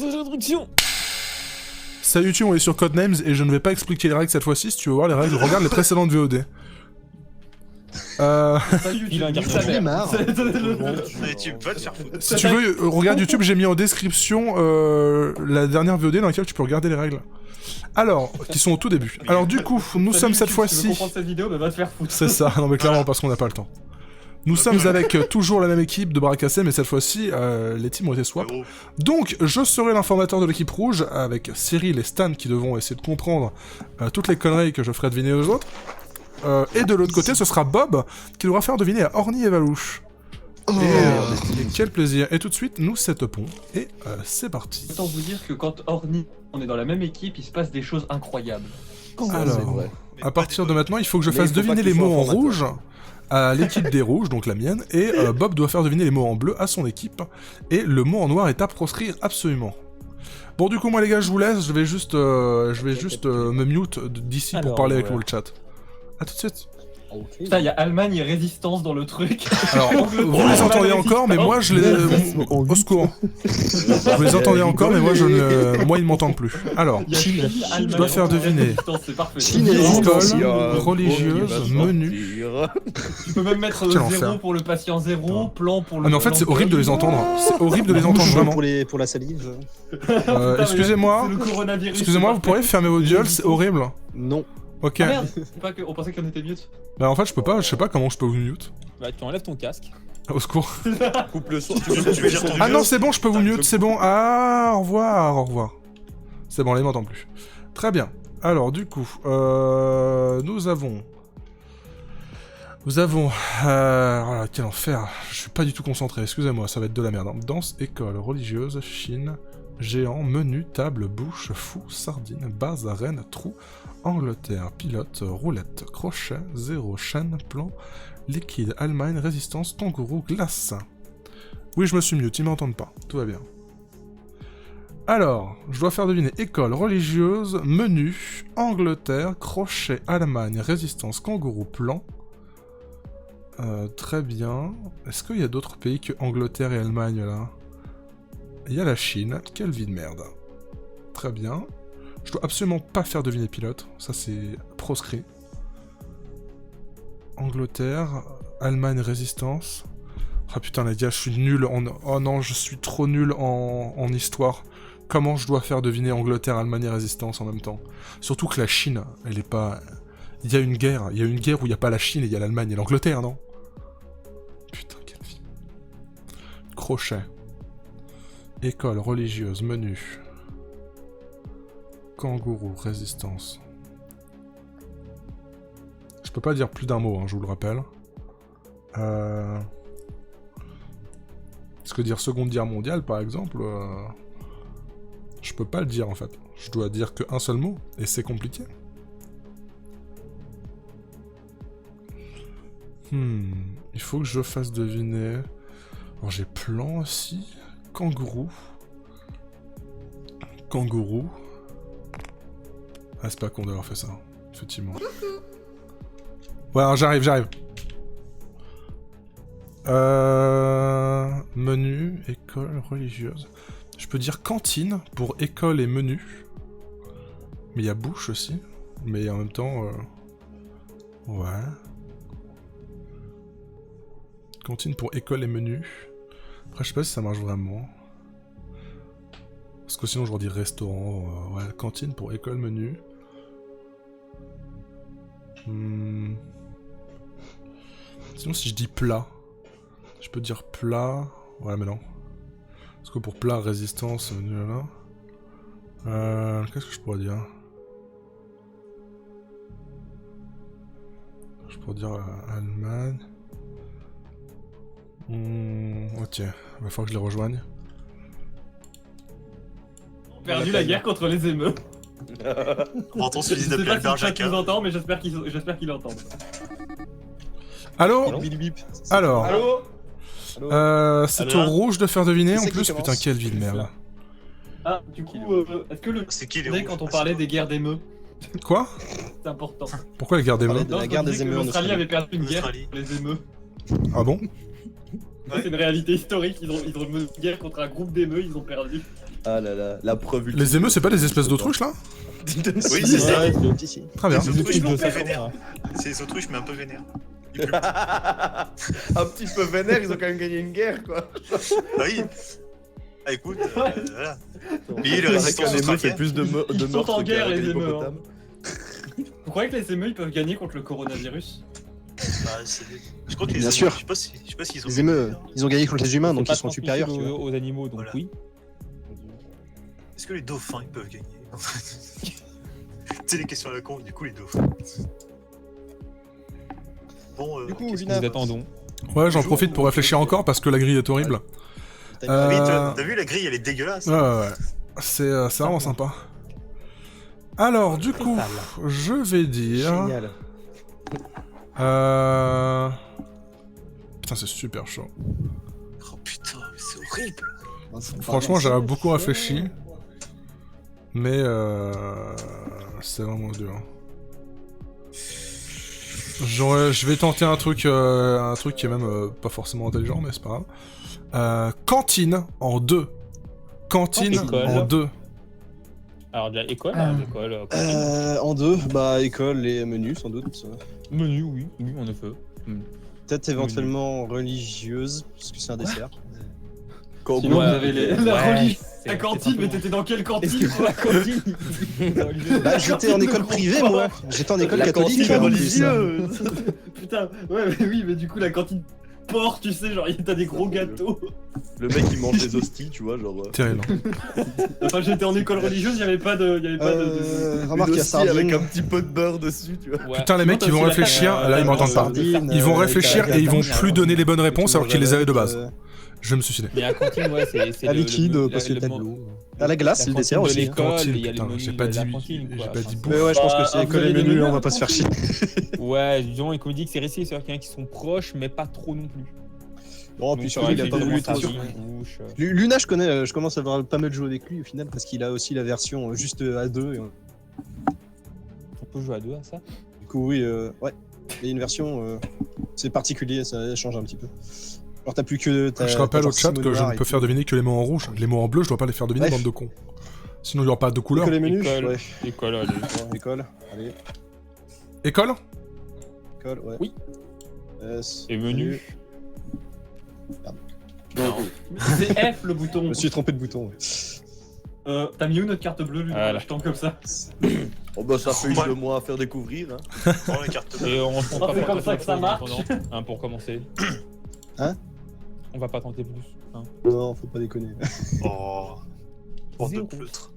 Introduction. Salut YouTube, on est sur Codenames et je ne vais pas expliquer les règles cette fois-ci. Si tu veux voir les règles, regarde les précédentes VOD. Il a un J'en ai garçon. marre. Tu vas te faire foutre. Si tu veux, regarde YouTube, j'ai mis en description la dernière VOD dans laquelle tu peux regarder les règles. Alors, qui sont au tout début. Alors du coup, nous sommes cette Tu veux fois-ci... comprendre cette vidéo, bah va te faire foutre. C'est ça, non mais clairement parce qu'on n'a pas le temps. Nous sommes avec toujours la même équipe de Baracassé, mais cette fois-ci, les teams ont été swap. Gros. Donc, je serai l'informateur de l'équipe rouge, avec Cyril et Stan qui devront essayer de comprendre toutes les conneries que je ferai deviner aux autres. Et de l'autre côté, ce sera Bob, qui devra faire deviner à Orny et Valouche. Et quel plaisir. Et tout de suite, nous setupons, et c'est parti. Autant vous dire que quand Orny, on est dans la même équipe, il se passe des choses incroyables. Alors, vrai. à partir de maintenant, il faut que je Mais fasse il faut pas deviner qu'il les soit mots en informateur. rouge à l'équipe des rouges, donc la mienne, et Bob doit faire deviner les mots en bleu à son équipe, et le mot en noir est à proscrire absolument. Bon, du coup, moi les gars, je vous laisse, je vais juste me mute d'ici pour Alors, parler avec ouais. vous le chat. A tout de suite. Putain, il y a Allemagne et résistance dans le truc. Alors, vous les entendez encore, mais moi je les... Au secours. Vous les entendez encore, mais moi je ne... Moi ils ne m'entendent plus. Alors, Il y a Chine. Chine, Allemagne, Je dois faire deviner. résistance, c'est parfait. Chine et école, résistance. religieuse, menu... Tu peux même mettre Quel 0 enfer. pour le patient 0, plan pour le... Ah mais en fait c'est horrible de les entendre. C'est horrible de les entendre vraiment. Pour la salive. Putain, mais Excusez-moi. c'est le coronavirus, Excusez-moi, c'est vous parfait. pourriez fermer vos gueules, c'est horrible. Non. Ok. Ah merde, c'est pas que... on pensait qu'on était mute. Bah en fait je peux pas, je sais pas comment je peux vous mute. Bah tu enlèves ton casque, Au secours. coupe le son, Tu vires ton Ah non virus. c'est bon, je peux vous mute, c'est bon. Ah au revoir, au revoir. C'est bon, là il m'entend plus. Très bien. Alors du coup, nous avons... Voilà, quel enfer. Je suis pas du tout concentré, excusez-moi, ça va être de la merde. hein. Danse, école, religieuse, Chine, géant, menu, table, bouche, fou, sardine, base, arène, trou, Angleterre, pilote, roulette, crochet, zéro, chaîne, plan, liquide, Allemagne, résistance, kangourou, glace. Oui, je me suis mute, ils m'entendent pas, tout va bien. Alors, je dois faire deviner école, religieuse, menu, Angleterre, crochet, Allemagne, résistance, kangourou, plan. Très bien. Est-ce qu'il y a d'autres pays que Angleterre et Allemagne là? Il y a la Chine, quelle vie de merde. Très bien. Je dois absolument pas faire deviner pilote, ça c'est proscrit. Angleterre, Allemagne, résistance. Ah putain les gars, je suis nul en... Oh non, je suis trop nul en histoire. Comment je dois faire deviner Angleterre, Allemagne et résistance en même temps? Surtout que la Chine, elle est pas... Il y a une guerre où il n'y a pas la Chine et il y a l'Allemagne et l'Angleterre, non? Putain, quelle vie. Crochet. École, religieuse, menu. Kangourou, résistance. Je peux pas dire plus d'un mot, hein, je vous le rappelle. Parce que dire Seconde Guerre mondiale, par exemple, je peux pas le dire en fait. Je dois dire qu'un seul mot, et c'est compliqué. Il faut que je fasse deviner... Alors j'ai plan aussi. Kangourou. Kangourou. Ah c'est pas con d'avoir fait ça, effectivement. Ouais, alors j'arrive. Menu, école, religieuse. Je peux dire cantine pour école et menu. Mais il y a bouche aussi. Mais en même temps... Ouais. Cantine pour école et menu. Après, je sais pas si ça marche vraiment. Parce que sinon, je leur dis restaurant. Ouais, cantine pour école, menu. Sinon, si je dis plat, je peux dire plat. Ouais, mais non. Parce que pour plat, résistance, là. Qu'est-ce que je pourrais dire? Je pourrais dire Allemagne. Ok, il va falloir que je les rejoigne. Perdu la guerre contre les émeutes. On entend Je celui sais d'appeler pas Albert si le chat nous Jacquin. entend, mais j'espère qu'ils l'entendent. Allô? Alors, Allô? c'est Allô au rouge de faire deviner C'est en ça qui plus, commence. putain, quelle vie de merde. Ah, du coup, est-ce que le... C'est qui les Vous savez, rouges? quand on Ah, parlait c'est des guerres d'émeutes, Quoi? c'est important. Pourquoi les gardes des On parlait mains de la je guerre disais des que émeutes en l'Australie Australie. avait perdu une guerre Australie. contre les émeutes. Ah bon? C'est une réalité historique, ils ont une guerre contre un groupe d'émeutes, ils ont perdu. Ah là là, la preuve ultime. Les émeux, c'est pas des espèces d'autruches là? Oui, c'est ça. Si, si. Très bien. Les autruches, mais un peu ça, vénères. C'est les autruches, mais un peu vénères. Un petit peu vénère, ils ont quand même gagné une guerre, quoi. Ah oui. Ah écoute, voilà. Mais Et le résistant les émeux fait australien. plus de Ils sont meurtres en que guerre, avec les émeux, l'hippopotame. Vous croyez que les émeux ils peuvent gagner contre le coronavirus? Bah, je crois que les Bien émeux, sûr. je sais pas s'ils ont. Les émeux, ils ont gagné contre les humains, donc C'est ils pas sont supérieurs. Tu transmissible vois. aux animaux, donc Voilà. oui. Est-ce que les dauphins ils peuvent gagner? Tu sais les questions à la con, du coup les dauphins. Bon, Du coup, qu'est-ce Lina, Nous attendons. Ouais, j'en profite pour réfléchir encore parce que la grille est horrible. t'as Oui, Euh, t'as vu la grille, elle est dégueulasse. Ouais. C'est vraiment sympa. Alors, du coup, je vais dire... Génial. Putain, c'est super chaud. Oh putain, mais c'est horrible. Franchement, j'aurais beaucoup réfléchi. Mais c'est vraiment dur. Je vais tenter un truc qui est même pas forcément intelligent, mais c'est pas grave. Cantine en 2. Cantine École. en 2. Alors, de l'école, En deux, bah école et menus sans doute. menu, oui, en effet. Peut-être éventuellement religieuse, parce que c'est un dessert. Quand Sinon, ouais, vous avez la religion. c'est- La c'est cantine, mais simplement- t'étais dans quelle Est-ce cantine que la cantine Bah j'étais en école privée moi. J'étais en école La catholique. cantine en plus. religieuse. Putain, ouais, mais oui, mais du coup, la cantine porc, tu sais, genre, t'as des gros gâteaux. Le mec il mange des hosties, tu vois, genre. Terrible. Enfin, j'étais en école religieuse, y'avait pas de. Remarque, il y a hostie avec sardine. un petit peu de beurre dessus, tu vois. Ouais. Putain, les mecs, Sinon, ils vont t'as aussi la- réfléchir. Là, ils m'entendent pas. Sardine, Ils vont avec réfléchir la et ils vont viande, plus donner les bonnes réponses alors qu'ils les avaient de base. euh, Je vais me suicider. Mais la cantine, ouais, c'est À le- liquide, le- parce que le- t'as de le- l'eau. À la glace, c'est le dessert cantine aussi. de l'école, Cantine, il y a le putain, menu j'ai de pas la dit- cantine, j'ai quoi. pas dit Enfin, Mais ouais, je pense que Bah, c'est vous école et avez des menus, menus, on va là, pas se faire chier. Ouais, disons, et comme il dit que c'est réussi, c'est-à-dire qu'il y en a qui sont proches, mais pas trop non plus. Bon, puis surtout, il a pas voulu être sûr. Luna, je connais, je commence à avoir pas mal joué avec lui au final, parce qu'il a aussi la version juste à deux. On peut jouer à deux à ça. Du coup, oui, ouais. Il y a une version, c'est particulier, ça change un petit peu. Alors, t'as plus que. Je rappelle au chat que je ne peux faire deviner que les mots en rouge. Les mots en bleu, je dois pas les faire deviner, Bref. bande de cons. Sinon, il n'y aura pas de couleur. Que les menus École. Ouais. École, allez. Ouais, école, allez. École École, ouais. Oui. S, Et menu. C'est F le Je bouton. me suis trompé de bouton. Ouais. T'as mis où notre carte bleue, lui? Voilà. Je tente comme ça. Oh bah ça fait Ouais. 2 mois à faire découvrir. Hein. Prends la carte Et on se c'est comme ça que ça marche. Pour commencer. Hein? On va pas tenter plus. Hein. Non, faut pas déconner. Oh. Bande de Zéro. pleutres.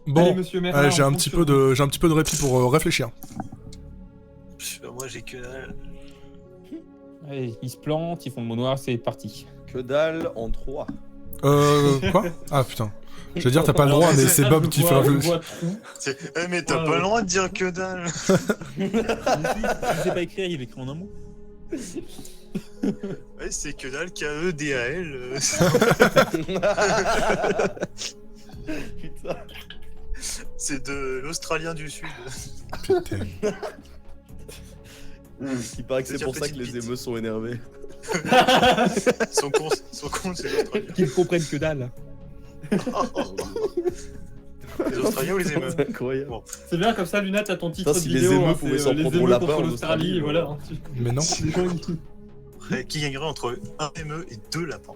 Allez, Bon, monsieur Merlin, j'ai on un compte petit sur peu vous. de répit pour réfléchir. Moi j'ai que dalle. Allez, ils se plantent, ils font le mot noir, c'est parti. Que dalle en 3. Quoi? Ah putain. Je veux dire, t'as pas le droit, mais c'est Bob qui fait Je réfléchir. vois trou. Mais t'as Ouais, pas ouais. le droit de dire que dalle. Je sais pas écrire, il écrit en un mot. Ouais, c'est que dalle, K-E-D-A-L. Putain. C'est de l'Australien du Sud. Putain. Il paraît que c'est C'est pour déjà ça que petite les bite. émeus sont énervés. Son con, c'est l'Australien. Qu'ils comprennent que dalle. Les Australiens ou les émeus? C'est incroyable. Bon. C'est bien, comme ça, Luna, t'as ton titre Ça, de si les vidéo. émeus hein, pouvaient c'est, s'en les prendre au émeus lapin contre en l'Australie, Australie, et voilà. Mais non. Qui gagnerait entre un émeu et 2 lapins?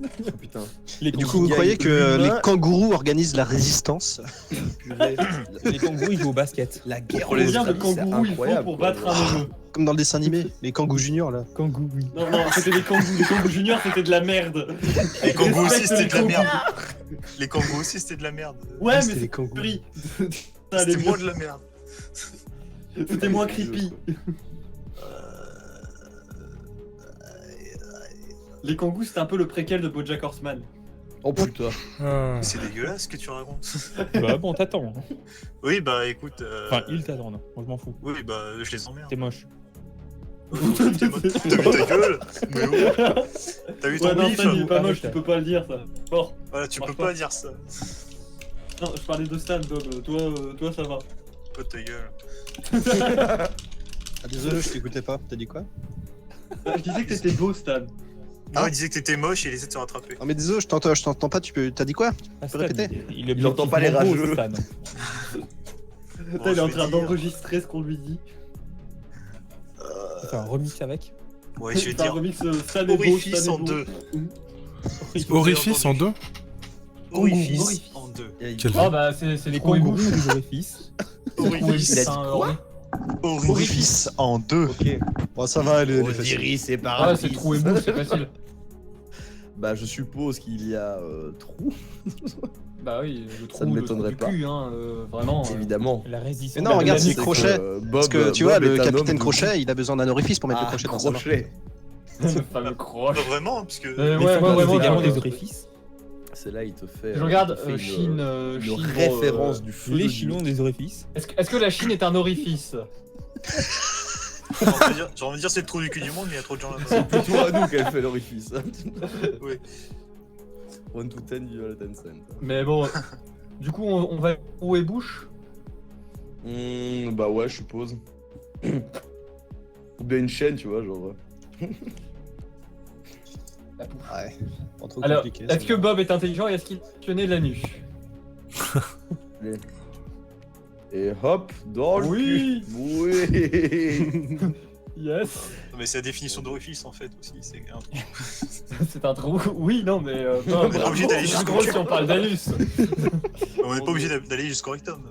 Oh, putain. Les Du coup, vous gagne croyez que l'humain. les kangourous organisent la résistance? Purée. Les kangourous, ils jouent au basket. La guerre Pour les Combien de Australies, c'est kangourous il faut incroyable, pour quoi. battre un émeu? Comme dans le dessin animé, les kangous juniors là. Kangourous, oui. Non, non, c'était des kangourous. Les kangourous juniors, c'était de la merde. Les kangourous aussi, Respecte c'était les de la kangourous. merde. Les kangourous aussi, c'était de la merde. Ouais, Ah, mais c'était c'est les kangourous. pris. Ça allait C'était mieux. moins de la merde. C'était moins creepy. Les kangourous, c'était un peu le préquel de BoJack Horseman. Oh putain. Ah. C'est dégueulasse ce que tu racontes. Bah bon, t'attends. Hein. Oui, bah écoute. Enfin, ils t'attendent. Moi, je m'en fous. Oui, bah je les emmerde. T'es moche. T'as vu ta gueule? Mais oh. T'as vu ton Ouais, non, bif? Stan, il est pas Arrête. moche, tu peux pas le dire, ça. Bon, Voilà, tu Marche peux pas. pas dire ça. non, je parlais de Stan, Bob. Toi, ça va. Pas ta gueule. Ah, désolé, je t'écoutais pas. T'as dit quoi? Je disais que t'étais beau, Stan. Non, il disait que t'étais moche et il essaie de se rattraper. Non mais désolé, je t'entends pas, t'as dit quoi? Pascal, répéter il entend pas les objectivement beau, rageux. Stan. Putain, il est en je vais train dire- d'enregistrer ce qu'on lui dit. On fait un remix avec. Ouais, je vais C'est un dire remix Stan est beau, orifice Stan est en beau. 2. Orifice en 2. Orifice en 2. Quel Ah bah c'est les coins et Kangourou bouches. des orifices. Orifice. Il a dit quoi? Orifice en 2. Ok. Bon, ça va, elle est facile. Osiris et Ah Paradis. c'est trou et bouche, c'est facile. Bah, je suppose qu'il y a trou, Bah oui, le trou, Ça ne le m'étonnerait trou du cul, hein, vraiment. évidemment. La résistance. Mais non, regarde, c'est c'est crochet. Bob, Parce que tu vois, Bob le est un capitaine homme de- Crochet, il a besoin d'un orifice pour mettre le Ah, crochet dans sa main. crochet. Le fameux croche. Pas vraiment, hein, parce que. Mais Ouais, ça ouais, donne vraiment, également des des orifices. C'est là, il te fait. Je regarde il te fait Chine. une Chine, référence du feu. Les de Dieu. chilons des orifices. Est-ce que la Chine est un orifice? J'ai envie de dire c'est le trou du cul du monde, mais il y a trop de gens là-bas. Plutôt à nous qu'elle fait l'orifice. Oui. 1 to 10 via la Tencent. Mais bon, du coup, on va trou et bouche. Bah ouais, je suppose. Ou bien une chaîne, tu vois, genre. Ouais, pas trop Alors, compliqué. est-ce que Bob est intelligent et est-ce qu'il tenait la nuit? Et hop, dans le Oui. cul. Oui. Yes. Non, mais c'est la définition d'orifice en fait aussi. C'est un trou. C'est un trou. Oui, non, mais Bob, On est pas obligé d'aller jusqu'au gros cul. si on parle d'anus. On n'est pas obligé d'aller jusqu'au rectum.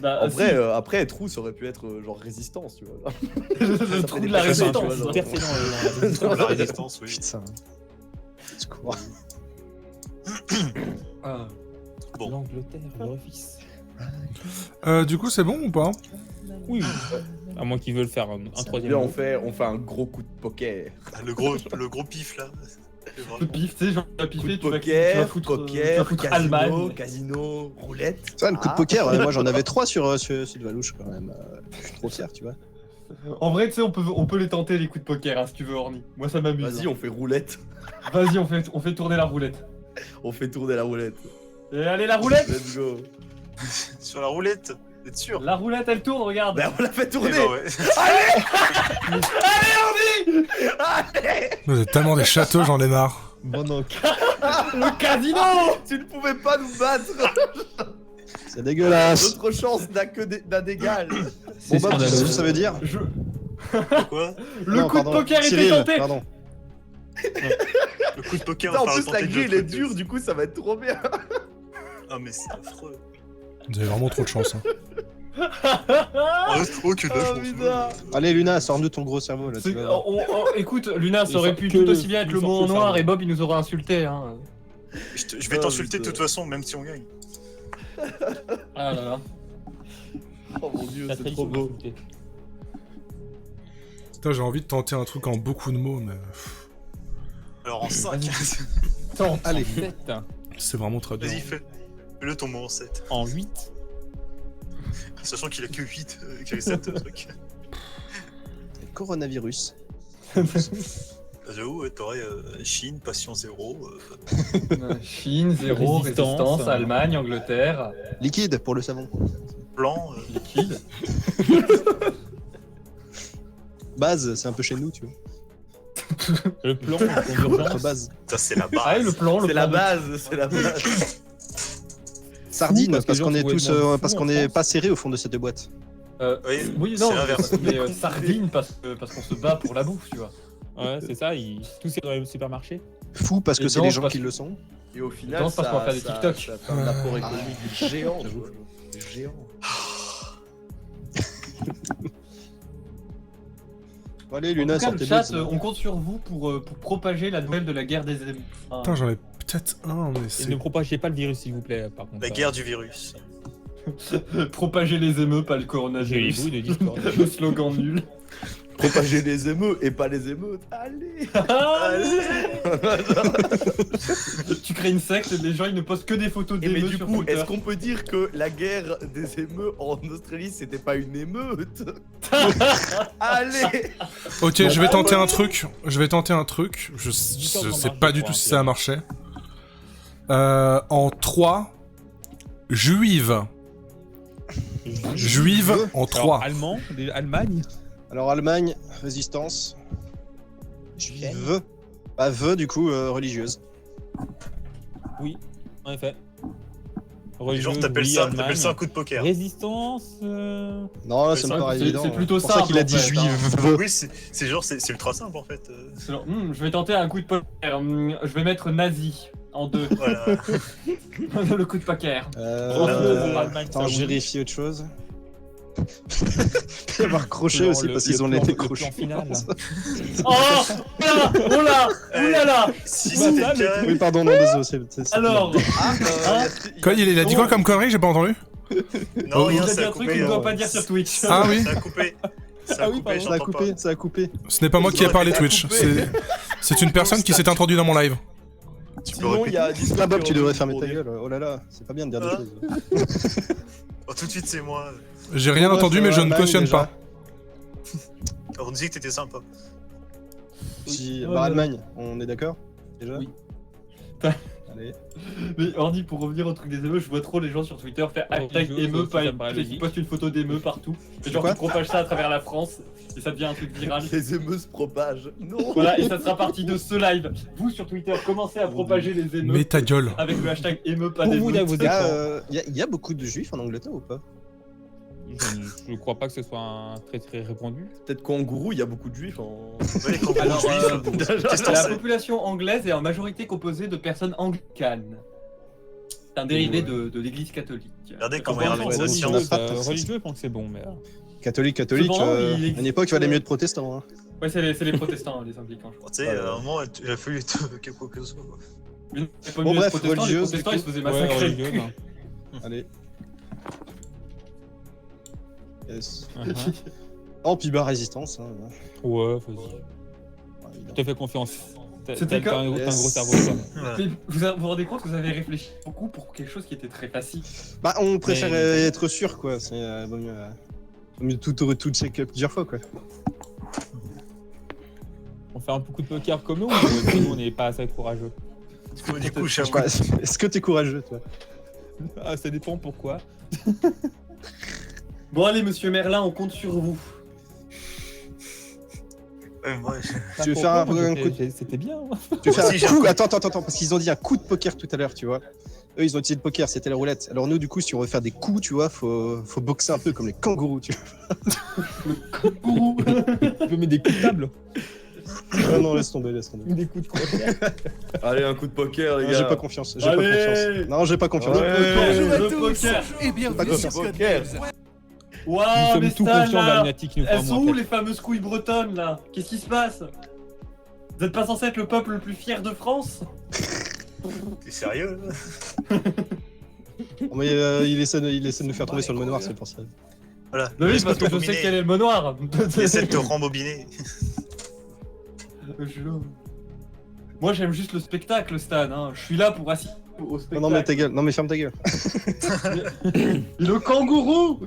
Bah, En si, vrai, après, trou, ça aurait pu être genre résistance, tu vois. le fait trou des de la personnes, tu résistance. vois, genre. Percé dans la résistance. La résistance, oui. Putain. Secours. Ah. Bon. L'Angleterre, l'orifice. Du coup, c'est bon ou pas? Oui. À moins qu'ils veulent faire un troisième. Là, mot. on fait un gros coup de poker. Le gros pif là. C'est Coup de vraiment- pif, tu sais, genre, tu vas Coup de piffer, tu vas poker, foutre, tu vas poker, foutre casino, Allemagne. casino, roulette. Ça, le coup de Ah. poker, moi j'en avais 3 sur Valouche quand même. Je suis trop fier, tu vois. En vrai, tu sais, on peut les tenter les coups de poker, hein, si tu veux, Orny. Moi, ça m'amuse. Vas-y, on fait roulette. Vas-y, on fait tourner la roulette. On fait tourner la roulette. Et allez, la roulette. Let's go. Sur la roulette, t'es sûr? La roulette, elle tourne, regarde. Ben, on l'a fait Eh tourner. ben ouais. Vous êtes tellement des châteaux, j'en ai marre. Bon donc. Le casino. Tu ne pouvais pas nous battre. C'est dégueulasse. Notre chance n'a que d'un d'égal. Bon Bob, tu sais ce que ça veut dire? Quoi? Le Non, coup pardon. de poker était Cyril, tenté. pardon. Le coup de poker, Putain, on en va plus, faire la tenter grille, de elle est l'autre dure, côté. du coup, ça va être trop bien. Ah, mais c'est affreux. Vous avez vraiment trop de chance. Hein. Oh, que de la Oh, chance. putain. Allez Luna, sors-nous ton gros cerveau là. Tu vas voir. Écoute, Luna, ça aurait pu que tout le- aussi bien être il le sort mot que en ça, noir ouais. et Bob il nous aurait insulté. Hein. Je vais Oh, t'insulter de putain. toute façon, même si on gagne. Ah là là. Oh mon dieu, La c'est tradition trop beau. consultée. Putain, j'ai envie de tenter un truc en beaucoup de mots, mais Alors en 5. Attends, Allez. 7, c'est vraiment très dur. Vas-y, fais-le ton mot en 7. en 8. Sachant qu'il a que 8, qu'il a 7 trucs. Coronavirus. J'avoue, ouais, t'aurais Chine, Passion 0. Chine, zéro, Résistance, résistance, Allemagne, Angleterre, Liquide pour le savon. Plan. liquide. Base, c'est un peu chez nous, tu vois. Le plan, le plan Notre d'urgence. base. Ça, c'est la base. Ah, et le plan, le C'est la plan. base, c'est la base. Sardine, parce que parce les qu'on gens est pouvaient tous, être dans parce le qu'on fond, en est France. pas serré au fond de cette boîte. Oui, non, c'est l'inverse. mais sardine parce qu'on se bat pour la bouffe, tu vois. Ouais, c'est ça, tous c'est dans les supermarchés. Fou parce Et que c'est danse les gens parce qui que- le sont. Et au final, Danse parce qu'on va faire des TikTok. Ça fait un apport économique géant, tu vois. Géant. Bon, allez En Luna, tout cas, le sortez chat, deux. on compte sur vous pour propager la nouvelle de la guerre des émeutes. Enfin, Putain, j'en ai peut-être un, mais Et c'est. ne propagez pas le virus, s'il vous plaît, par contre. La guerre du virus. propager les émeutes, pas le J'ai les coronavirus. bouts de Discord. Le slogan nul. Propager les émeutes et pas les émeutes. Allez. Tu crées une secte et les gens ils ne postent que des photos Et mais d'émeutes du sur coup, Twitter. est-ce qu'on peut dire que la guerre des émeutes en Australie, c'était pas une émeute? Allez. Ok, Bon, je vais bah, tenter ouais. un truc. Je vais tenter un truc. Je sais pas du tout si ça a marché. En 3. Juive. Juive en Alors, 3. allemand, Allemagne. Alors Allemagne, résistance. Juive. Bah, vœux, du coup, religieuse. Oui, en effet. Les gens Religieuse, t'appellent oui, ça Allemagne. un coup de poker. Résistance. Non, Ouais, ça me c'est paraît C'est évident. c'est plutôt C'est pour ça simple. qu'il a en dit fait, hein. juive. Oui, c'est genre, c'est ultra simple en fait. C'est genre, je vais tenter un coup de poker. Je vais mettre nazi en 2. Voilà. Le coup de poker. Allemagne, Attends, ça, je oui. vérifie autre chose. Il va y avoir crochet aussi parce qu'ils ont été crochés. final. Oh là oh là oh là là. Si Bah, c'était ça, le cas, Oui, pardon, non, désolé. c'est- Alors, Quoi, il a dit quoi comme connerie? J'ai pas entendu. non, il rien, a dit ça a un truc coupé. qu'il ne doit pas dire sur Twitch. Ah oui. Ça a coupé. Ça a Ah oui, coupé, pardon. Ça a j'entends coupé, pas. ça a coupé. Ce n'est pas moi qui ai parlé Ça a Twitch. coupé. C'est une personne qui s'est introduite dans mon live. Tu peux Sinon, il y répéter a Ah, Bob, tu devrais faire fermer ta gueule. Oh là là, c'est pas bien de dire des choses. Oh, tout de suite, c'est moi. J'ai rien Bref, entendu, mais je ne Allemagne, cautionne déjà. pas. Alors, on disait que t'étais sympa. Si... Oh Bah, là là. Allemagne, on est d'accord déjà Oui. Allez. Mais Ordi, pour revenir au truc des émeux, je vois trop les gens sur Twitter faire hashtag Religieux, émeu, ça, pas ça me paraît émeu, qui logique. postent une photo d'émeu partout. Et genre, Quoi tu propages ça à travers la France, et ça devient un truc viral. Les émeutes se propagent. Non. Voilà, et ça sera partie de ce live. Vous sur Twitter, commencez à propager les Mais émeutes ta gueule. avec le hashtag émeu, pas Pour vous, il y a d'émeute. vos écrans. Il y a beaucoup de juifs en Angleterre ou pas Je ne crois pas que ce soit un très répandu. Peut-être qu'en Gourou, il y a beaucoup de juifs en. Ouais, les kangourous Alors, juifs. Qu'est-ce que t'en La sais population anglaise est en majorité composée de personnes anglicanes. C'est un dérivé de l'église catholique. Regardez comment Enfin, il y a l'organisation. on a pas de Religieux, je pense que c'est bon, mais. Catholique, Cependant, il à existe- une époque, il valait mieux être protestant. Hein. Ouais, c'est les protestants, les anglicans, je crois. Tu sais, à un moment, il a fallu quelque chose. Quoi. Mais non, c'est pas Bon, mieux bref, les protestants, les religieuse, protestants, du ils se faisaient Ouais, massacrer. religieux, ben. Allez. Yes. Uh-huh. Oh, puis bah, résistance. Hein. Ouais, vas-y. Ah, évidemment. Je te fais confiance. C'était T'as un gros Yes. cerveau, toi. Voilà. Mais vous vous rendez compte que vous avez réfléchi beaucoup pour quelque chose qui était très facile. Bah, on préfère Mais- être sûr, quoi. C'est vaut mieux tout check plusieurs fois, quoi. On fait un coup de poker comme nous, ou nous on n'est pas assez courageux? Du coup, Je sais pas, est-ce que t'es courageux, toi Ah, ça dépend pourquoi. Bon allez, monsieur Merlin, on compte sur vous. moi, Tu veux faire un coup de- C'était bien. Hein. Tu veux faire Si, j'ai un un coup coup. Attends, parce qu'ils ont dit un coup de poker tout à l'heure, tu vois. Eux, ils ont utilisé le poker, c'était la roulette. Alors nous, du coup, si on veut faire des coups, tu vois, faut boxer un peu comme les kangourous, tu Gourou. Tu peux mettre des coups de table vois. Ah non, laisse tomber. ou des coups de poker. Allez, un coup de poker, les Non, gars. j'ai pas confiance. Allez. Non, j'ai pas confiance. Ouais. Le poker. Et Pas bienvenue confiance. sur Poker. Waouh, Nous mais sommes tout Stan, confiants là, d'Almaty qui nous elles prend sont en où tête. les fameuses couilles bretonnes là? Qu'est-ce qui se passe? Vous êtes pas censé être le peuple le plus fier de France? t'es sérieux là Oh, mais il essaie de nous faire tomber sur le manoir, c'est pour ça. Voilà. Bah oui, Laisse-moi parce que je sais rembobiner. quel est le mot noir. Essaie de te rembobiner. Moi j'aime juste le spectacle, Stan. Hein. Je suis là pour assister au spectacle. Non, mais ta gueule. Non, mais ferme ta gueule. Le kangourou.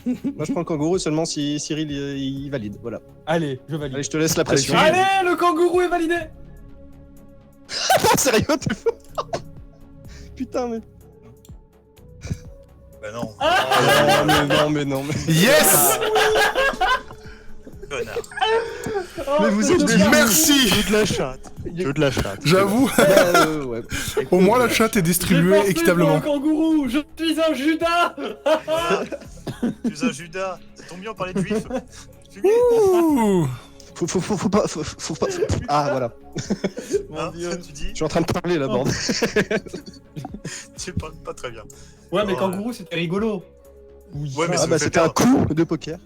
Moi, je prends le kangourou seulement si Cyril il valide. Voilà. Allez, je valide. Allez, je te laisse la pression. Allez, le kangourou est validé. Sérieux, t'es fou Putain, mais. Bah non. Non, mais. Yes! Connard. Mais vous êtes des Merci! Que de la chatte. Que de la chatte. J'avoue, Ouais. au moins la chatte est J'ai distribuée pensé équitablement. pour un kangourou. Je suis un Judas. Tu es un Judas. Ça tombe bien, on parlait de juif. Ouh. Faut pas. Ah, voilà. Hein, tu dis Je suis en train de parler là, bordel. Tu parles pas très bien. Ouais, mais Oh, kangourou c'était rigolo. Ouais, mais Ah, ça bah, me fait c'était un peur. coup de poker.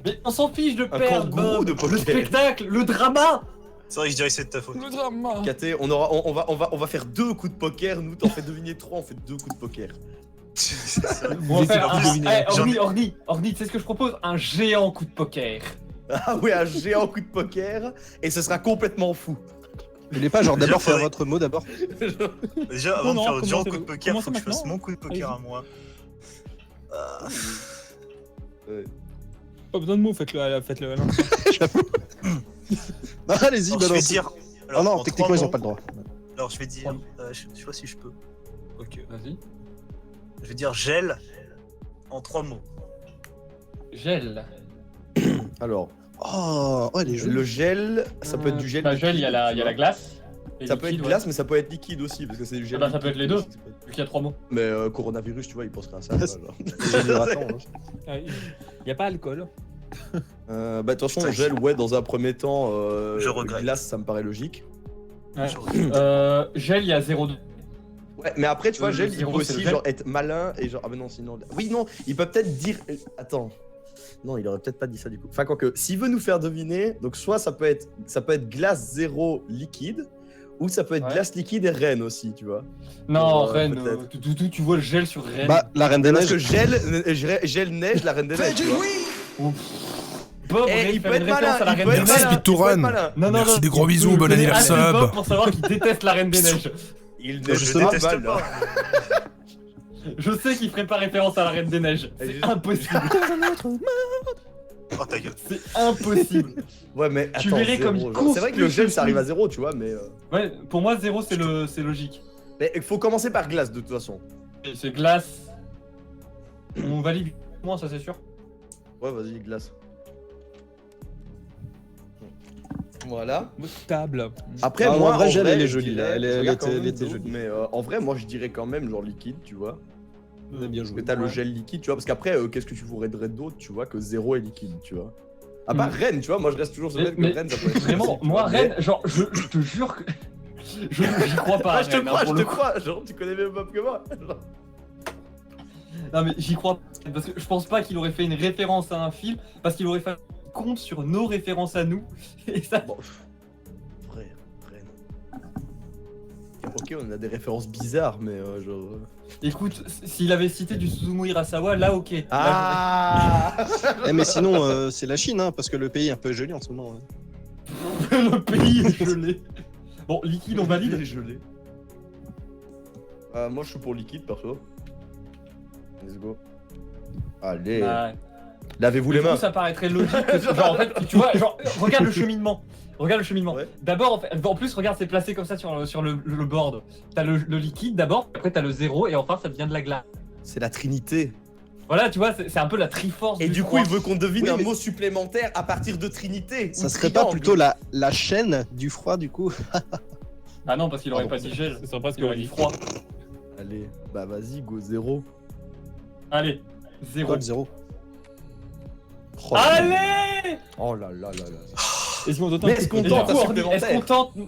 Mais on s'en fiche de perdre. kangourou Bob. de poker. Le spectacle, le drama. C'est vrai que je dirais que c'est de ta faute. Le drama. Katé, on va faire 2 coups de poker. Nous, t'en fais deviner 3, on fait 2 coups de poker. C'est ça. On va faire En un... plus, Orni, tu sais ce que je propose? Un géant coup de poker. Ah ouais, un géant coup de poker. Et ce sera complètement fou. Il est pas genre Déjà, d'abord faire faudrait- votre mot d'abord. Déjà, avant Non, de faire non, le genre commencez- coup de poker, faut que je commencez fasse maintenant. mon coup de poker à moi. Pas besoin de mots, faites-le à l'instant. Non, allez-y, Alors, je vais balance. dire. Ah Alors, non, en techniquement trois ils ont mots. pas le droit. Alors, je vais dire. Je sais pas si je peux. Ok. Vas-y. Je vais dire gel en 3 mots. Gel. Alors, Oh, elle est jolie. Le gel, ça peut être du gel. Bah, gel, il y a la glace. et Ça peut être liquide, glace, mais ça peut être liquide aussi, parce que c'est du gel. bah, ça peut liquide, être les deux. ça peut être- Vu qu'il y a 3 mots. Mais coronavirus, tu vois, il penserait à ça. quoi, genre. Gel hydratant, hein. Il n'y a pas alcool. Bah, de toute façon, Putain, gel, ouais, dans un premier temps, Je regrette. glace, ça me paraît logique. Ouais. Je regrette. Gel, il y a 0,2. Ouais, mais après, tu vois, Le gel, il zéro, peut c'est le aussi gel. genre être malin et genre. Ah, mais non, sinon. Oui, non, il peut peut-être dire. Attends. Non, il aurait peut-être pas dit ça du coup. Enfin, quoique, s'il veut nous faire deviner, donc soit ça peut être glace 0 liquide, ou ça peut être Ouais. glace liquide et reine aussi, tu vois. Non, Ouais, Rennes, peut-être. tu vois le gel sur Rennes. Bah, la Reine des Parce Neiges. que gel neige, la reine des neiges, tu vois. Bob, Eh, aurait il fait peut une être référence malin, à la il Reine peut des être Merci, Neiges. malin, Pitouran. il peut être malin. Non, non, Merci, non, des gros je bisous, bon connais assez anniversaire, Bob Bob. pour savoir qu'il déteste la Reine des Neiges. Il Je justement, déteste mal, pas. là. Je sais qu'il ferait pas référence à la Reine des Neiges. Elle est C'est juste- impossible. Oh ta gueule. C'est impossible. Ouais, mais Tu attends, verrais zéro, comme il genre. court C'est vrai que plus le gel, que ça arrive tout. à 0, tu vois, mais. Ouais, pour moi, 0, c'est logique. Mais il faut commencer par glace, de toute façon. Et c'est glace. On valide moins, ça c'est sûr. Ouais, vas-y, glace. Voilà. Table. Après, Ah, moi, en vrai, en gel, vrai, elle est je jolie, dirais- là. Elle je est- regarde quand elle même était d'autres, jolie. Mais en vrai, moi, je dirais quand même genre liquide, tu vois. Elle est bien Parce que jouée. t'as le Ouais. gel liquide, tu vois. Parce qu'après, qu'est-ce que tu voudrais d'autre, tu vois, que 0 est liquide, tu vois. À part Rennes, tu vois, moi, je reste toujours sur le fait que Mais Rennes, ça peut être vraiment, classique, tu moi, vois, mais- Rennes, genre, je te jure que. J'y crois pas. Ah, à je te Rennes, hein, crois, pour je le te coup. crois. Genre, tu connais mieux Bob que moi. Genre. Non, mais j'y crois pas. Parce que je pense pas qu'il aurait fait une référence à un film. Parce qu'il aurait fait un compte sur nos références à nous. Et ça. Bon, frère, Rennes. Ok, on a des références bizarres, mais genre. Écoute, s'il avait cité du Suzumu Hirasawa, là, ok. Là, Ah Eh, mais sinon, c'est la Chine, hein, parce que le pays est un peu gelé en ce moment. hein. le pays est gelé. Bon, liquide, on valide. gelé. Moi, je suis pour liquide, perso. Let's go. Allez. Bah, Lavez-vous les du coup, mains. ça paraîtrait logique. Que, genre, en fait, tu vois, genre, regarde le cheminement. Regarde le cheminement. Ouais. D'abord, en plus, regarde, c'est placé comme ça sur le board. T'as le liquide d'abord, après t'as le 0, et enfin ça devient de la glace. C'est la Trinité. Voilà, tu vois, c'est un peu la triforce. Et du coup, froid. il veut qu'on devine Oui, un mais- mot supplémentaire à partir de Trinité. Ça ou serait pas triangle. plutôt la chaîne du froid, du coup? Ah non, parce qu'il aurait Pardon, pas dit gel. Ce serait presque Il aurait dit froid. Allez, bah vas-y, go 0. Allez, 0. Code 0. Allez! Oh là là là là. Est-ce qu'on tente Mais un est-ce coup qu'on de Et du tente poker coup, un Orly, supplémentaire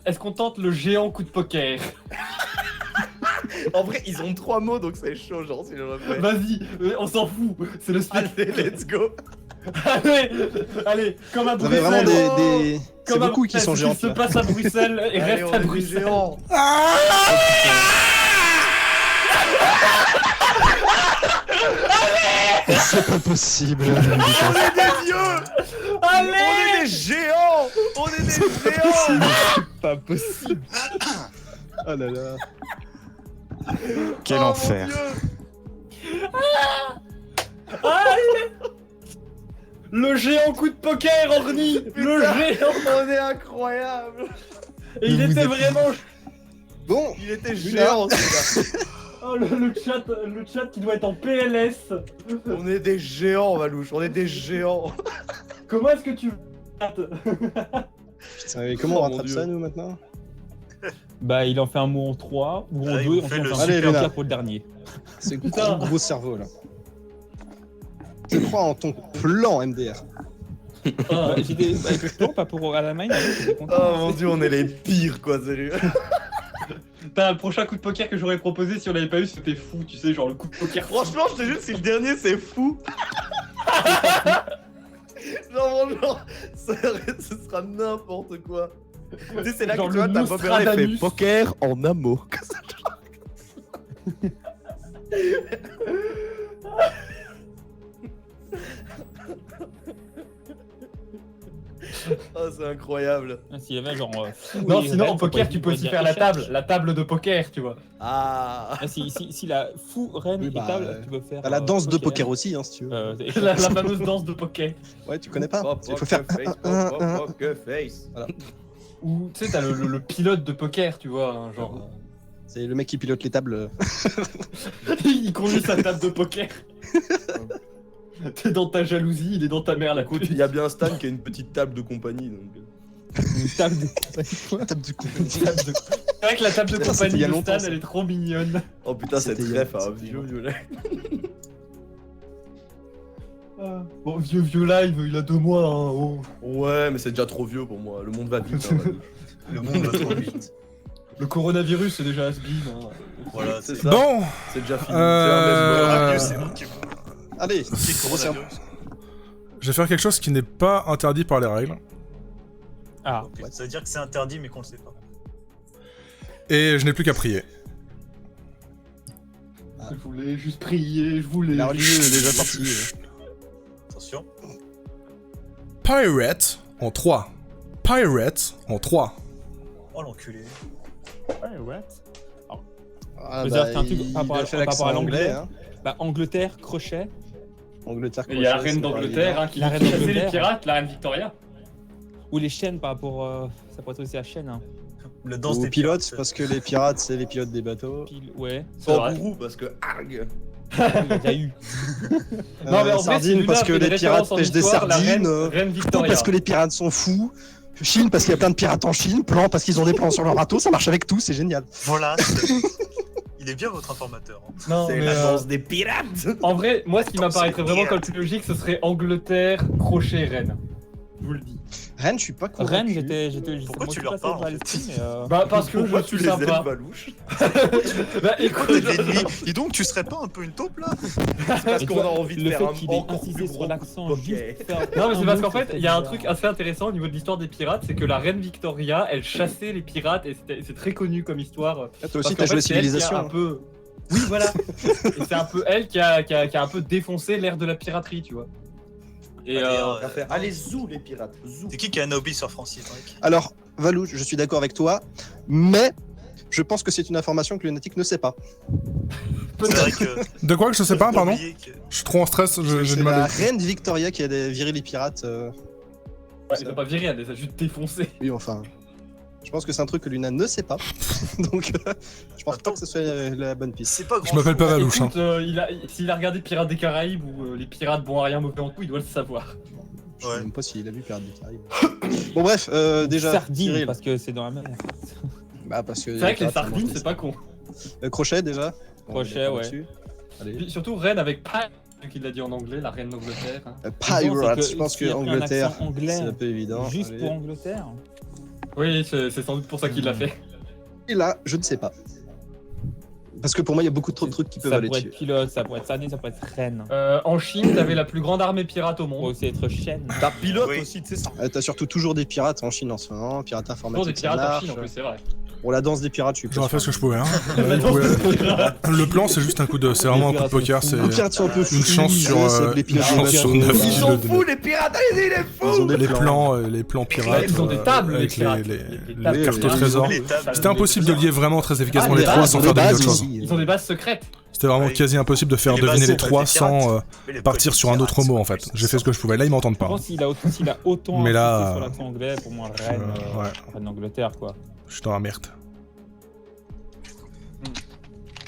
est-ce qu'on tente le géant coup de poker? En vrai, ils ont 3 mots, donc c'est chaud, genre, si je le refais. Vas-y, on s'en fout. C'est le spectacle. Allez, let's go. Allez, allez, comme à Vous avez Bruxelles. vraiment des... C'est Comme à beaucoup qui Bruxelles, sont ce géants. se passe à Bruxelles et Allez, reste on à est des Bruxelles. géants. C'est pas possible. On est des dieux. On Allez! est des géants. On est des géants. Pas possible. Oh là là. Quel Oh, mon enfer. Dieu. Allez! Le géant coup de poker, Orny! Le Putain. géant! On est incroyable. Et il était vraiment. Bon, Il était Luna. géant, celui-là. Oh, le chat qui doit être en PLS. On est des géants, Valouche. On est des géants. Comment est-ce que tu. putain, mais comment Oh, on mon rattrape Dieu. ça, nous, maintenant? Bah, il en fait un mot en 3 ou en Ah, 2 il et on fait fait le un Allez, super Luna. tir pour le dernier. C'est Putain. gros cerveau, là. Je crois en ton plan, MDR. Ah, J'étais avec le plan, pas pour Allemagne, j'étais content. Oh mon Dieu, on est les pires, quoi, sérieux. Putain, le prochain coup de poker que j'aurais proposé si on l'avait pas eu, c'était fou, tu sais, genre le coup de poker. Franchement, je te jure, si le dernier c'est fou. genre, ce sera n'importe quoi. Tu sais, c'est là Genre que tu vois, le t'as Bob Merley fait Nostradamus. poker en un mot. Oh, c'est incroyable. Ah, s'il y avait genre. Fou Non, et sinon Rennes, en faut poker, pas- tu peux faut aussi dire faire la écharpe. table de poker, tu vois. Ah. Ah, si la fou, reine Oui, et bah, table, tu peux faire. T'as la danse de poker aussi, hein, si tu veux. La fameuse danse de poker. Ouais, tu connais pas? Pop, Il faut poker faire face, un, pop, un, un. poker face. Ou tu sais, t'as le pilote de poker, tu vois, hein, genre. C'est le mec qui pilote les tables. Il conduit sa table de poker. T'es dans ta jalousie, il est dans ta mère la côte. Il y a bien Stan qui a une petite table de compagnie. Donc... Une table de... La table du coup. C'est vrai que la table de Putain, c'était compagnie il y a de longtemps, Stan, ça. elle est trop mignonne. Oh putain, cette C'était il y a- ref à c'était vieux violet. Bon, vieux live, il a 2 mois. Hein, oh. Ouais, mais c'est déjà trop vieux pour moi. Le monde va vite. Hein, Le monde va trop vite. Le coronavirus, c'est déjà has-been. Hein. Voilà, c'est c'est ça. Bon, C'est déjà fini. Euh, C'est moi qui Allez, Qui est grosse coronavirus. je vais faire quelque chose qui n'est pas interdit par les règles. Ah, Ok, ça veut dire que c'est interdit, mais qu'on le sait pas. Et je n'ai plus qu'à prier. Je voulais juste prier, je voulais. la religion est déjà sortie. Attention. Pirate en 3. Pirate en 3. Oh l'enculé. ouais. Ah, Faut dire qu'il y a un truc il par rapport a à- fait par l'accent rapport à l'anglais. hein. Bah, Angleterre, crochet. Angleterre, Il y a la crochet, reine c'est pas d'Angleterre évident. hein, qui La reine chassait les d'Angleterre. pirates, la reine Victoria. Ou les chaînes par rapport... ça pourrait être aussi la chaîne. Hein. Le danse Ou des pilotes, pirates. parce que les pirates, c'est les pilotes des bateaux. Pile, ouais. C'est vrai. Kangourou, parce que arg. Il y a déjà eu. Non, mais en vrai, sardines, Luna parce a que fait des les pirates références en pêchent des histoire, la sardines. reine Plutôt Victoria. parce que les pirates sont fous. Chine, parce qu'il y a plein de pirates en Chine. Plan, parce qu'ils ont des plans sur leur bateau. Ça marche avec tout, c'est génial. Voilà. Il est bien votre informateur. Hein. Non, C'est mais, la danse des pirates. en vrai, moi, ce qui m'apparaîtrait vraiment pirates. comme plus logique, ce serait Angleterre, crochet, reine. Je vous le dis. Rennes, je suis pas convaincu. Rennes, j'étais... Pourquoi moi, tu je leur suis passé parles, par en l'esprit, mais, Bah, parce que Pourquoi je tu suis les sympa. aimes, Valouche? Bah, Pourquoi écoute, t'es de l'ennemi Et donc tu serais pas un peu une taupe là Parce Et qu'on toi, a envie de le faire fait un qu'il ait encore insisté plus sur gros l'accent bokeh. juste pour faire non, mais c'est parce mot, qu'en fait, c'est il y a un bizarre. truc assez intéressant au niveau de l'histoire des pirates, c'est que la reine Victoria, elle chassait les pirates et c'est très connu comme histoire. Ah, toi Parce aussi, qu'en t'as joué fait, c'est elle qui a Civilisation. un peu. Oui, voilà. Et c'est un peu elle qui a un peu défoncé l'ère de la piraterie, tu vois. Et Allez, zou les pirates, zou. C'est qui a un hobby sur Francis Drake Alors, Valou, je suis d'accord avec toi, mais je pense que c'est une information que Lunatic ne sait pas. C'est vrai que. De quoi que je sais pas, faut pardon? oublier que- Je suis trop en stress, j'ai C'est du la mal à... reine Victoria qui a viré les pirates. ouais, elle a pas viré, elle les a juste défoncés. Oui, enfin. Je pense que c'est un truc que Luna ne sait pas. Donc, je pense pas que ce soit la bonne piste. C'est pas grand. Je m'appelle pas Valouche. Hein. Écoute, s'il a regardé Pirates des Caraïbes ou les pirates bons à rien mauvais en coup, il doit le savoir. Je sais Ouais. même pas s'il a vu Pirates des Caraïbes. Bon, bref, déjà. Sardine, Cyril. parce que c'est dans la mer. Bah, parce que C'est vrai que les pirates, ça mange sardines, des c'est pas con. Crochet, déjà. On est Crochet, d'accord ouais. là-dessus. Allez. Puis surtout reine avec Pirate, qu'il l'a dit en anglais, la reine d'Angleterre. Hein. Pirates, c'est je pense s'il que y a pris un Angleterre, accent anglais c'est un peu évident. juste Allez. pour Angleterre. Oui, c'est sans doute pour ça qu'il l'a fait. Et là, je ne sais pas. Parce que pour moi, il y a beaucoup trop de trucs qui peuvent Ça aller pourrait dessus. être pilote, ça pourrait être sardine, ça pourrait être reine. En Chine, t'avais la plus grande armée pirate au Ça pourrait monde. aussi être chaîne. T'as pilote Oui. aussi, tu sais ça. T'as surtout toujours des pirates en Chine en ce moment, pirates Toujours informatiques. des ça pirates en marche. Chine en plus, c'est vrai. Pour la danse des pirates, je suis J'aurais fait ce que je pouvais. Hein. La danse Ouais. des pirates. Le plan, c'est juste un coup de... C'est vraiment un coup de poker, c'est... Les pirates sont un peu Une chance sur, les une pirates chance sur 9. Ils sont fous les pirates, allez-y les Ils ont fous. des Les plans pirates, Ils ont des tables, avec les pirates. les Les tables, cartes au les trésor. Les tables. C'était impossible de lier vraiment très efficacement Ah, les les trois bases, sans les faire deviner bases autre chose. aussi. Ils ont des bases secrètes. C'était vraiment Oui. quasi impossible de faire Les deviner bases les sont trois pas des pirates. sans Mais les partir potes sur un pirates, autre c'est mot pas en fait. plus J'ai fait ce que je pouvais. Là, ils m'entendent Je pas. pense qu'il a autant Mais là, insisté sur l'accent anglais, pour moi, reine, ouais. reine d'Angleterre, quoi. Je suis dans la merde.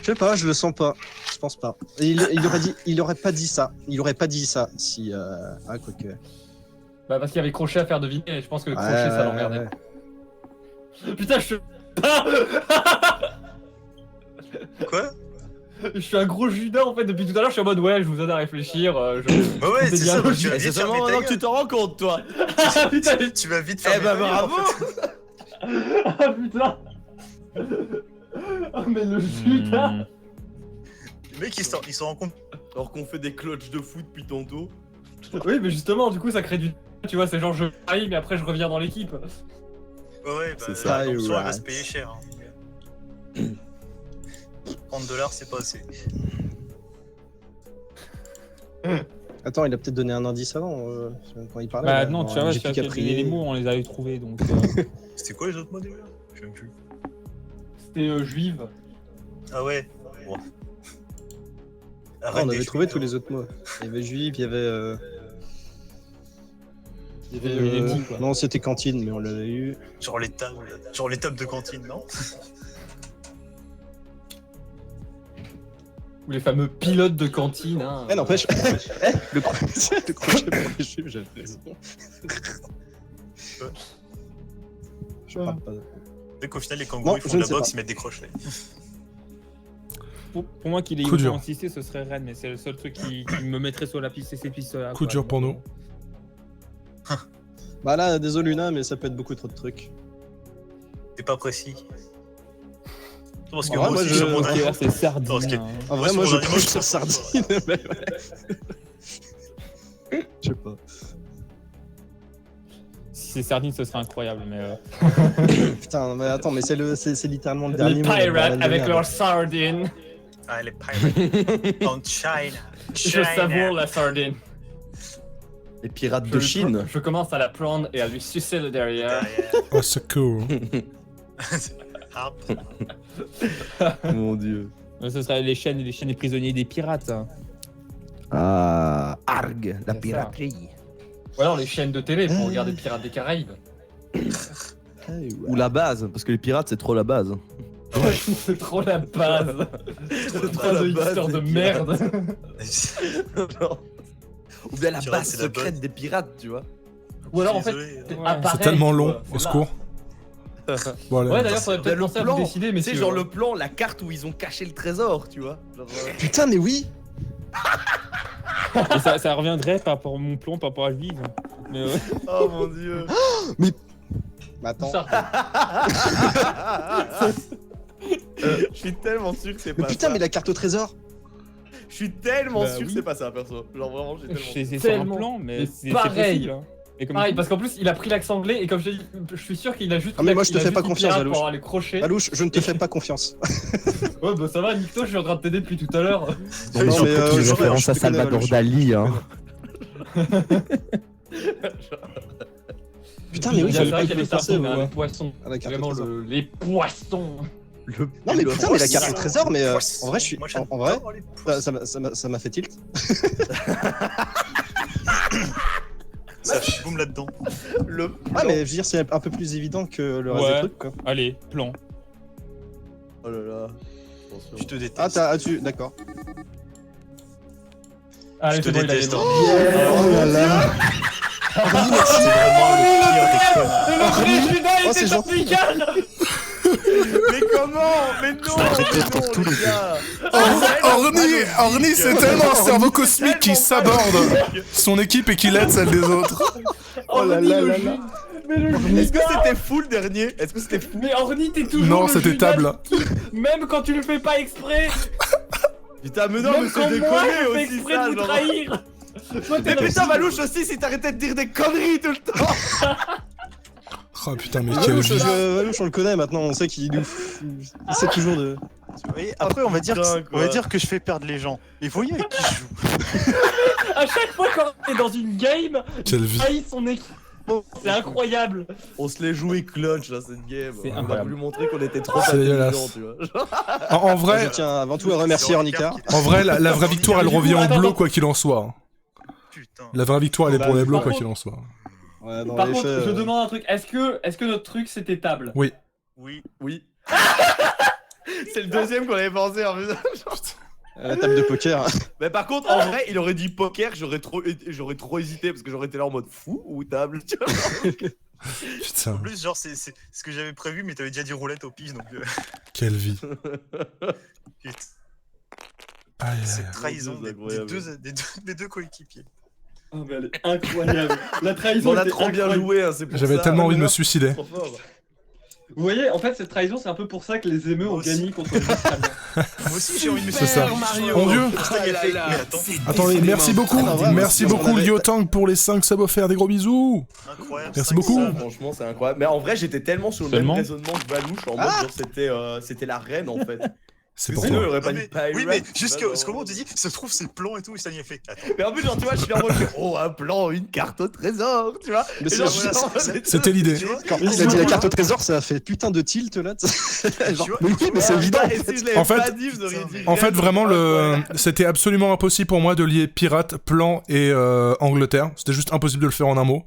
Je sais pas, je le sens pas. Je pense pas. Et il aurait pas dit ça. Il aurait pas dit ça si. Ah, quoique. Bah parce qu'il y avait Crochet à faire deviner et je pense que le Ouais, Crochet ça ouais, l'emmerdait. ouais. Putain, je Quoi suis un gros Judas en fait depuis tout à l'heure, je suis en mode ouais, je vous aide à réfléchir. Bah ouais, c'est ça. bien Tu vas Et c'est vite seulement fermer ta maintenant que tu gueule. t'en rends compte, toi. Ah putain, Tu vas vite Eh faire. ben bravo. ah putain. Oh mais le Judas. Hmm. Les mecs ils s'en rendent compte. Alors qu'on fait des clutches de foot depuis tantôt. Oui mais justement du coup ça crée du... Tu vois c'est genre je paye mais après je reviens dans l'équipe. Ouais, bah C'est ça. donc soit on va Pirates. se payer cher. Hein. 30 $ c'est pas assez. Attends, il a peut-être donné un indice avant quand il parlait. Bah là. non, tu vois, j'ai tu plus qu'à as prier. les mots, on les avait trouvés, donc... C'était quoi les autres mots déjà Je sais même plus. C'était juive. Ah ouais. Bon. Ah, on avait trouvé tous les autres mots. Il y avait juif, il y avait. Il y avait les petits quoi. Non, c'était cantine, mais on l'avait eu. Genre les tables de cantine, non Ou les fameux pilotes de cantine. Hein, n'empêche. Le crochet pour les juifs, j'avais raison. Je parle pas. Dès qu'au final, les kangourous Non, ils font je de ne la sais boxe, pas. ils mettent des crochets. Pour moi, qu'il ait Coup dur. insisté, ce serait Rennes, mais c'est le seul truc qui me mettrait sur la piste, c'est ces pistes-là. Coup dur pour nous. Bah là, désolé Luna, mais ça peut être beaucoup trop de trucs. T'es pas précis. Parce que En vrai, moi moi, aussi, je- sur mon Ok, animal. là, c'est sardine. Parce que- hein. En Moi, vrai, moi sur je mon penche animal, sur Sardine, mais ouais. Je sais pas. Si c'est sardine, ce serait incroyable, mais. Putain, mais attends, mais c'est littéralement le Les dernier mot. là, pirates bordel de avec merde. leurs sardines. Ah, les pirates. En China. Je savoure la sardine. Les pirates de Chine. Je commence à la prendre et à lui sucer le derrière. Oh, c'est cool. Ah, Mon dieu. Ce serait les chaînes des prisonniers des pirates. Hein. Ah, Arg, la C'est piraterie. Ou alors les chaînes de télé pour regarder Pirates des Caraïbes. Ou la base, parce que les pirates c'est trop la base. C'est trop la base. C'est trop de histoire de merde. Ou bien la Pirate, base c'est la secrète base. des pirates, tu vois. Ou alors en fait, Désolé. c'est Ouais. appareil, C'est tellement long, quoi. au secours. Bon, allez. Ouais, d'ailleurs, faudrait Bien peut-être le penser à plan, vous décider, tu messieurs. sais, genre le plan, la carte où ils ont caché le trésor, tu vois. Genre, Putain, mais oui. Et ça reviendrait par rapport à mon plan, par rapport à Vive. Mais ouais. Oh mon dieu. Bah, attends. Ça. Je suis tellement sûr que c'est Mais pas putain, ça. mais la carte au trésor. Je suis tellement Bah sûr que oui. c'est pas ça, perso. Genre vraiment, j'ai tellement C'est sûr. sur un Tellement. plan, mais Mais c'est pareil. possible. Hein. Et comme Pareil, parce qu'en plus, il a pris l'accent anglais et comme je te dis, je suis sûr qu'il a juste. Ah, mais moi, je il te a fais juste pas mis confiance, pirate Valouche. pour avoir les crochets. Valouche, je ne te fais pas confiance. Ouais, bah ça va, Nico, je suis en train de t'aider depuis tout à l'heure. Non, mais mais surtout qu'il je référence à Salvador Dali, hein. Putain, mais oui, c'est j'avais vrai pas qu'il y a pu les penser sardines, hein, les au- poissons. à la carte au Vraiment, trésor. les poissons. Non, mais putain, mais la carte au trésor, mais en Poisson. vrai, je suis. Moi, En vrai, j'adore les poissons. ça m'a fait tilt. Ça boum là-dedans. Ah, mais je veux dire, c'est un peu plus évident que le reste Ouais. des trucs, quoi. Allez, plan. Oh là là. Je te déteste. Ah, d'accord. Allez, Je te c'est bon, il a déteste. les dents. Oh là là. C'est vraiment le pire des connards. Le président Oh, était c'est gentil. tropical. Mais comment? Mais non, les gars. Orny, c'est tellement un cerveau cosmique qui saborde son équipe et qui l'aide celle des autres. Oh là là là là. Mais le Est-ce que Judas. c'était fou le dernier? Est-ce que c'était fou? Mais Orny, t'es toujours. Non, le c'était Judas table. qui- Même quand tu le fais pas exprès. Putain, mais non, Même mais quand c'est moi, je fais déconné aussi exprès ça, de vous genre. trahir. Toi, t'es Mais le- putain, Valouche aussi, si t'arrêtais de dire des conneries tout le temps. Oh putain, mais quelle vie. Valouche, on le connaît maintenant, on sait qu'il il sait toujours de. Oui, après, on va dire, putain, on va quoi. dire que je fais perdre les gens. Et voyez avec qui je joue. À chaque fois quand on est dans une game, Quelle vie. trahit son équipe. C'est incroyable. On se l'est joué clutch là cette game. C'est On a incroyable. voulu montrer qu'on était trop C'est intelligents, dégueulasse. tu vois. En vrai, Je tiens avant tout à remercier Ornica. la vraie victoire, elle revient en bleu, quoi qu'il en soit. Putain. La vraie victoire, elle est pour les bleus, Par quoi contre- qu'il en soit. Ouais, dans Par les contre, faits, je demande un truc. Est-ce que notre truc c'était table? Oui. Oui. Oui. C'est le deuxième qu'on avait pensé en plus. la table de poker. Mais par contre, en vrai, il aurait dit poker, j'aurais trop hésité parce que j'aurais été là en mode fou ou table. Tu vois. Putain, En plus, genre, c'est ce que j'avais prévu, mais t'avais déjà dit roulette au pige, donc. quelle vie. Putain, Aïe, aïe, aïe. cette trahison c'est des incroyable. des deux coéquipiers. Oh, mais elle est incroyable. La trahison On a était trop bien incroyable. joué, hein, c'est pour J'avais ça. tellement envie de me suicider. Trop fort. Vous voyez, en fait, cette trahison, c'est un peu pour ça que les émeux ont Moi aussi. gagné contre les Australiens. Moi aussi, j'ai envie de me C'est ça. Mario. Mon dieu. Mais attends, Attendez, merci beaucoup. Ah, ouais, Merci on beaucoup, avait- Liotang, pour les 5 subs offerts. Des gros bisous. incroyable. Merci 5 beaucoup. Ça, franchement, c'est incroyable. Mais en vrai, j'étais tellement sur le Seulement même raisonnement que Valouche en mode genre c'était la reine en fait. C'est Parce pour que sinon, il toi. aurait pas Non, dit mais- pirate. oui, mais tu jusqu'à vois, ce genre. moment où tu dis, ça se trouve, c'est plan et tout, et ça y est fait. Attends. Mais en plus, genre, tu vois, je suis en mode oh, un plan, une carte au trésor, tu vois. Mais Et c'est- genre, c'est- vraiment, C'était l'idée. Tu vois, Quand il a dit la carte au trésor, ça a fait putain de tilt là. Genre, vois, mais oui, mais c'est évident. Et si je l'avais En fait- pas dit, vous auriez dit. En fait, vraiment, c'était absolument impossible pour moi de lier pirate, plan et Angleterre. C'était juste impossible de le faire en un mot.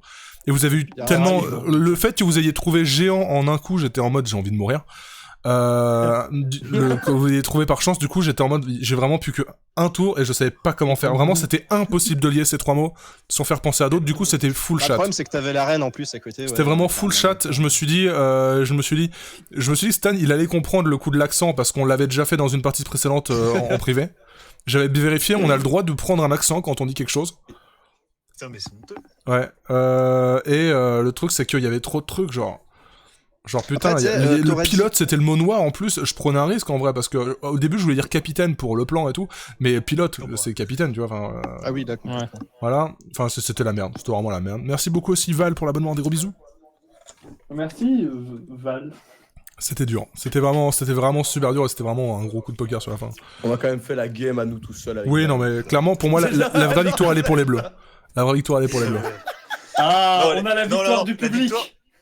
Et vous avez eu Y a tellement... rien, le fait que vous ayez trouvé géant en un coup, j'étais en mode j'ai envie de mourir. que vous avez trouvé par chance, du coup j'étais en mode, j'ai vraiment plus que un tour et je savais pas comment faire. Vraiment c'était impossible de lier ces 3 mots sans faire penser à d'autres, du coup c'était full Le chat. problème, c'est que t'avais la reine en plus à côté. C'était vraiment full chat. Je me suis dit Stan, il allait comprendre le coup de l'accent parce qu'on l'avait déjà fait dans une partie précédente en privé. J'avais vérifié, on a le droit de prendre un accent quand on dit quelque chose. Putain, mais c'est honteux. Ouais. Le truc, c'est qu'il y avait trop de trucs, genre putain, Après, tu sais, le t'aurais pilote c'était le mot noir en plus. Je prenais un risque en vrai parce que au début je voulais dire capitaine pour le plan et tout, mais pilote c'est capitaine, tu vois. Enfin, Ah oui, d'accord. Ouais. voilà. Enfin c'était la merde, c'était vraiment la merde. Merci beaucoup aussi Val pour l'abonnement, des gros bisous. Merci, Val. C'était dur, c'était vraiment super dur et c'était vraiment un gros coup de poker sur la fin. On a quand même fait la game à nous tout seuls. avec Oui, la- non mais clairement pour moi la vraie victoire elle est pour les bleus. La vraie victoire elle est pour les bleus. Ah, Non, on a la non, victoire non, du la public.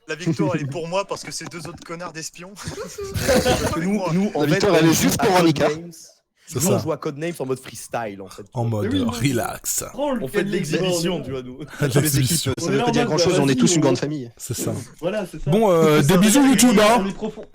La victoire, elle est pour moi parce que ces 2 autres connards d'espions. Nous, en La fait, victoire, on elle est joue juste à pour Annika. Codenames. C'est Nous, ça. on joue à Codenames en mode freestyle, en fait. En mode Oui. relax. On fait de l'exhibition, tu vois, nous. Les équipes, L'exhibition. ça On est veut là pas en dire mode, grand chose, on est vas-y, tous une on- grande famille. C'est ça. Voilà, c'est ça. Bon, des bisous YouTube, hein. On est profond.